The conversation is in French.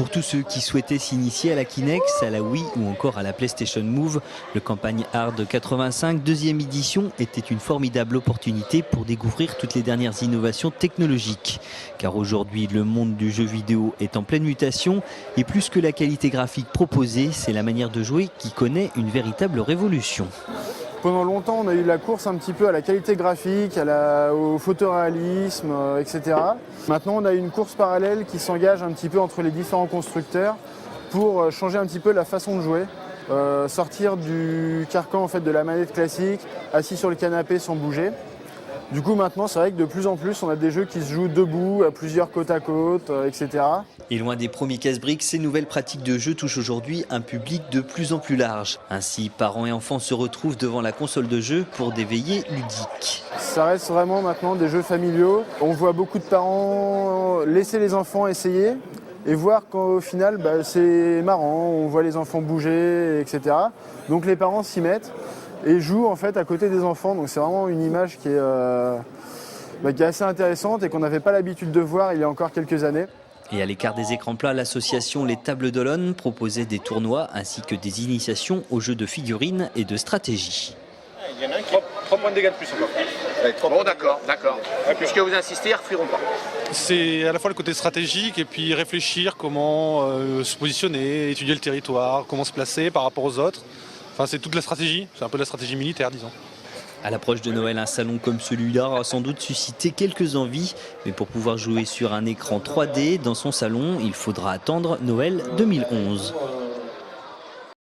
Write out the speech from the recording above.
Pour tous ceux qui souhaitaient s'initier à la Kinex, à la Wii ou encore à la PlayStation Move, le Campagne Hard 85 deuxième édition était une formidable opportunité pour découvrir toutes les dernières innovations technologiques. Car aujourd'hui, le monde du jeu vidéo est en pleine mutation et plus que la qualité graphique proposée, c'est la manière de jouer qui connaît une véritable révolution. Pendant longtemps, on a eu la course un petit peu à la qualité graphique, au photoréalisme, etc. Maintenant, on a une course parallèle qui s'engage un petit peu entre les différents constructeurs pour changer un petit peu la façon de jouer, sortir du carcan en fait, de la manette classique, assis sur le canapé sans bouger. Du coup, maintenant, c'est vrai que de plus en plus, on a des jeux qui se jouent debout, à plusieurs côte à côte, etc. Et loin des premiers casse-briques, ces nouvelles pratiques de jeu touchent aujourd'hui un public de plus en plus large. Ainsi, parents et enfants se retrouvent devant la console de jeu pour des veillées ludiques. Ça reste vraiment maintenant des jeux familiaux. On voit beaucoup de parents laisser les enfants essayer et voir qu'au final, c'est marrant, on voit les enfants bouger, etc. Donc les parents s'y mettent et jouent en fait à côté des enfants. Donc c'est vraiment une image qui est assez intéressante et qu'on n'avait pas l'habitude de voir il y a encore quelques années. Et à l'écart des écrans plats, l'association Les Tables d'Olonne proposait des tournois ainsi que des initiations aux jeux de figurines et de stratégie. Il y en a un qui 3 points de dégâts de plus encore. Ouais, bon, d'accord. Puisque vous insistez, ils ne refuiront pas. C'est à la fois le côté stratégique et puis réfléchir comment se positionner, étudier le territoire, comment se placer par rapport aux autres. Enfin, c'est toute la stratégie, c'est un peu la stratégie militaire, disons. À l'approche de Noël, un salon comme celui-là aura sans doute suscité quelques envies. Mais pour pouvoir jouer sur un écran 3D dans son salon, il faudra attendre Noël 2011.